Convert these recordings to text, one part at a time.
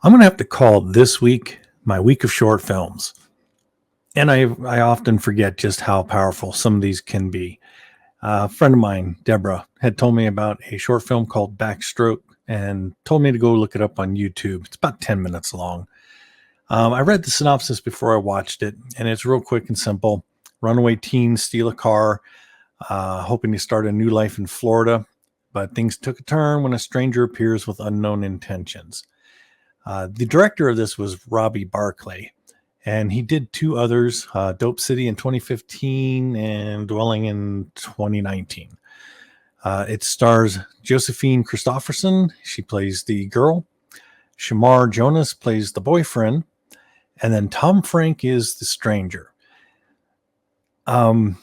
I'm going to have to call this week my week of short films. And I often forget just how powerful some of these can be. A friend of mine, Deborah, had told me about a short film called Backstroke and told me to go look it up on YouTube. It's about 10 minutes long. I read the synopsis before I watched it, and it's real quick and simple. Runaway teens steal a car, hoping to start a new life in Florida, but things took a turn when a stranger appears with unknown intentions. The director of this was Robbie Barclay, and he did two others, Dope City in 2015 and Dwelling in 2019. It stars Josephine Christopherson. She plays the girl. Shamar Jonas plays the boyfriend. And then Tom Frank is the stranger. In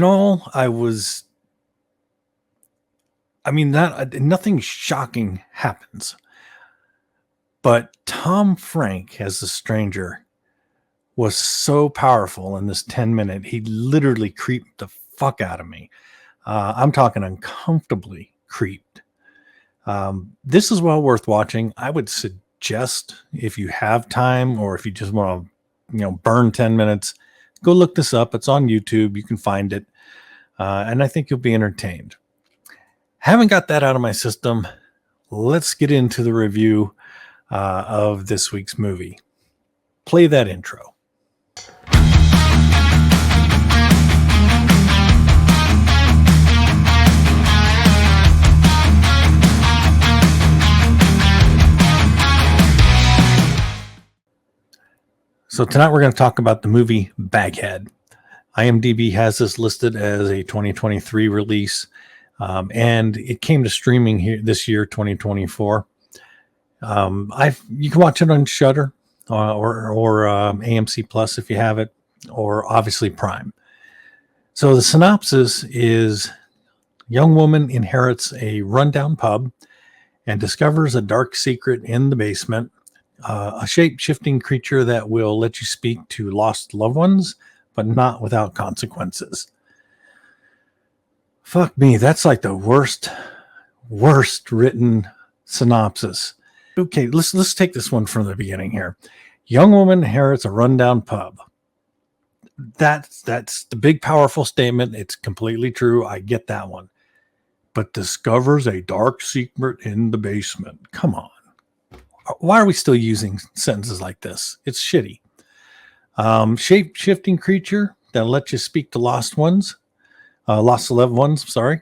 all, nothing shocking happens. But Tom Frank as the stranger was so powerful in this 10-minute. He literally creeped the fuck out of me. I'm talking uncomfortably creeped. This is well worth watching. I would suggest, if you have time or if you just want to, burn 10 minutes, go look this up. It's on YouTube. You can find it. And I think you'll be entertained. Haven't got that out of my system. Let's get into the review of this week's movie. Play that intro. So tonight we're going to talk about the movie Baghead. IMDb has this listed as a 2023 release, and it came to streaming here this year, 2024. You can watch it on Shudder or AMC Plus if you have it, or obviously Prime. So the synopsis is: young woman inherits a rundown pub and discovers a dark secret in the basement. A shape-shifting creature that will let you speak to lost loved ones, but not without consequences. Fuck me, that's like the worst written synopsis. Okay, let's take this one from the beginning here. Young woman inherits a rundown pub. That's the big, powerful statement. It's completely true. I get that one. But discovers a dark secret in the basement. Come on. Why are we still using sentences like this? It's shitty. Shape-shifting creature that'll let you speak to lost loved ones. Sorry,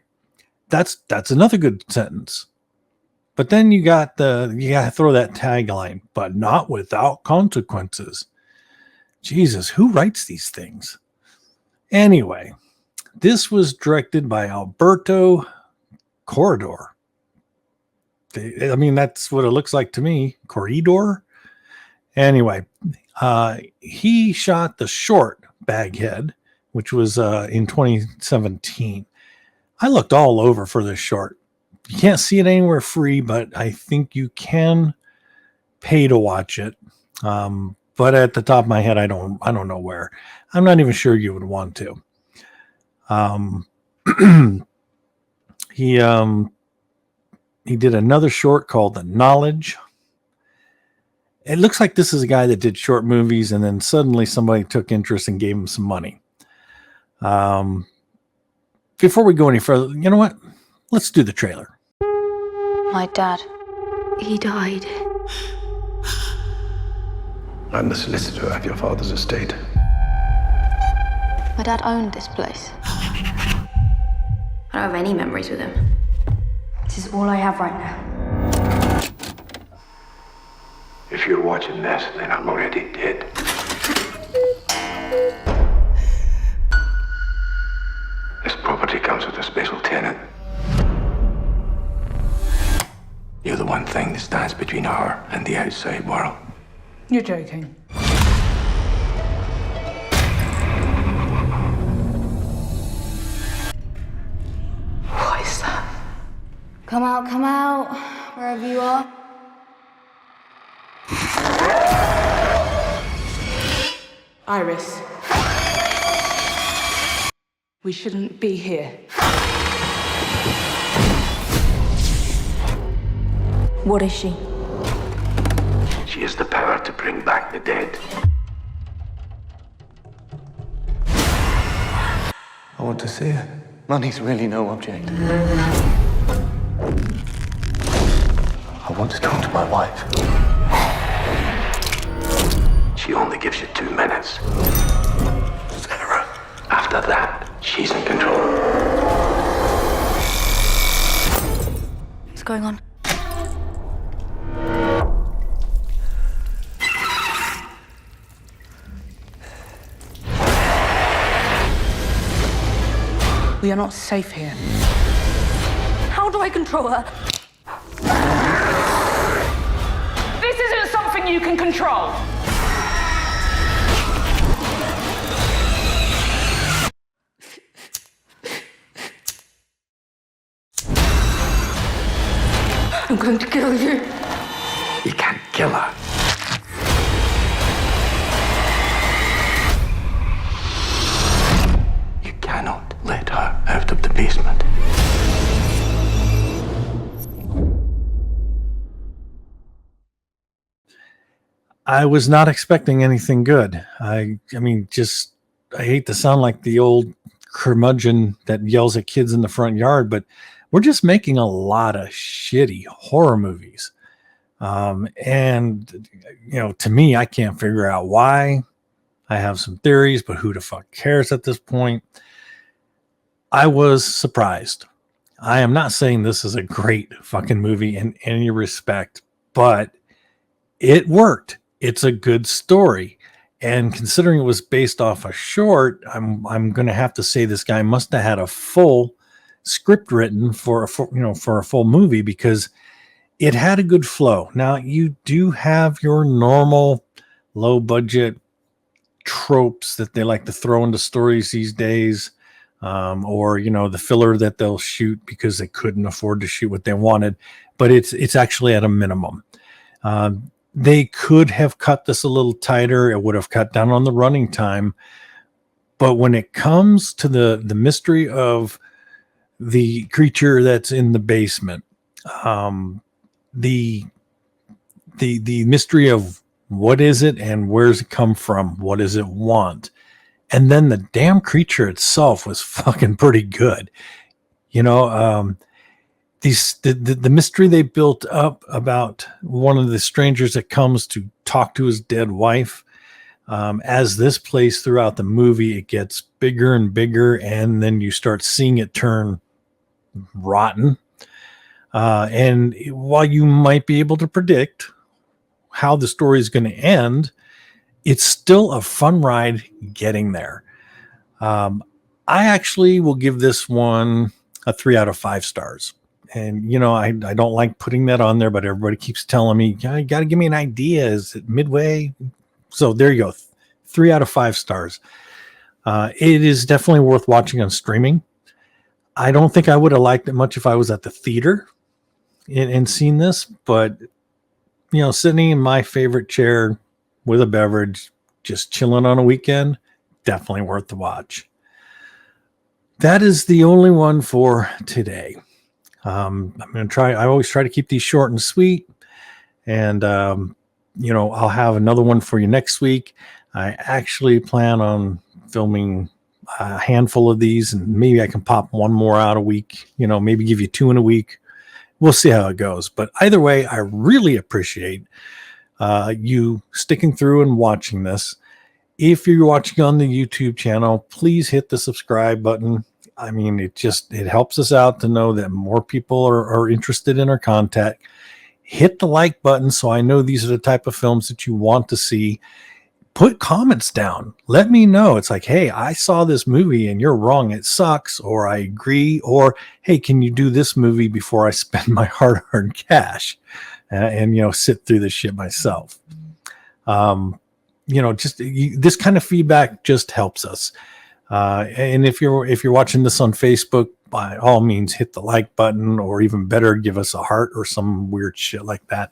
that's another good sentence. But then you got to throw that tagline, but not without consequences. Jesus, who writes these things? Anyway, this was directed by Alberto Corredor. That's what it looks like to me. Corridor. Anyway, he shot the short Baghead, which was in 2017. I looked all over for this short. You can't see it anywhere free, but I think you can pay to watch it. But at the top of my head, I don't know where. I'm not even sure you would want to. He did another short called The Knowledge. It looks like this is a guy that did short movies, and then suddenly somebody took interest and gave him some money. Before we go any further, you know what? Let's do the trailer. My dad, he died. I'm the solicitor of your father's estate. My dad owned this place. I don't have any memories with him. This is all I have right now. If you're watching this, then I'm already dead. This property comes with a special tenant. You're the one thing that stands between her and the outside world. You're joking. What is that? Come out, wherever you are. Iris. We shouldn't be here. What is she? She has the power to bring back the dead. I want to see her. Money's really no object. I want to talk to my wife. She only gives you 2 minutes. Sarah. After that, she's in control. What's going on? We are not safe here. How do I control her? This isn't something you can control. I'm going to kill you. You can't kill her. You cannot let her out of the basement. I was not expecting anything good. I mean, just I hate to sound like the old curmudgeon that yells at kids in the front yard, but we're just making a lot of shitty horror movies. And to me, I can't figure out why. I have some theories, but who the fuck cares at this point? I was surprised. I am not saying this is a great fucking movie in any respect, but it worked. It's a good story. And considering it was based off a short, I'm going to have to say this guy must have had a full script written for a full movie, because it had a good flow. Now, you do have your normal low budget tropes that they like to throw into stories these days, or the filler that they'll shoot because they couldn't afford to shoot what they wanted, but it's actually at a minimum. They could have cut this a little tighter. It would have cut down on the running time. But when it comes to the mystery of the creature that's in the basement, the mystery of what is it and where's it come from, what does it want, and then the damn creature itself was fucking pretty good. The mystery they built up about one of the strangers that comes to talk to his dead wife, as this plays throughout the movie, it gets bigger and bigger, and then you start seeing it turn rotten. And while you might be able to predict how the story is going to end, it's still a fun ride getting there. I actually will give this one a 3 out of 5 stars. And, I don't like putting that on there, but everybody keeps telling me, you got to give me an idea. Is it midway? So there you go. 3 out of 5 stars. It is definitely worth watching on streaming. I don't think I would have liked it much if I was at the theater and seen this, but, sitting in my favorite chair with a beverage, just chilling on a weekend, definitely worth the watch. That is the only one for today. I'm going to try. I always try to keep these short and sweet, and I'll have another one for you next week. I actually plan on filming a handful of these, and maybe I can pop one more out a week. Maybe give you 2 in a week. We'll see how it goes. But either way, I really appreciate you sticking through and watching this. If you're watching on the YouTube channel, please hit the subscribe button. I mean, it helps us out to know that more people are interested in our content. Hit the like button so I know these are the type of films that you want to see. Put comments down. Let me know. It's like, hey, I saw this movie and you're wrong. It sucks. Or I agree. Or, hey, can you do this movie before I spend my hard-earned cash and sit through this shit myself? This kind of feedback just helps us. And if you're watching this on Facebook, by all means, hit the like button, or even better, give us a heart or some weird shit like that.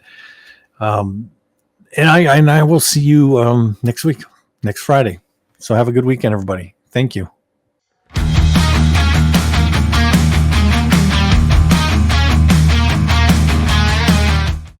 And I will see you next week, next Friday. So have a good weekend, everybody. Thank you.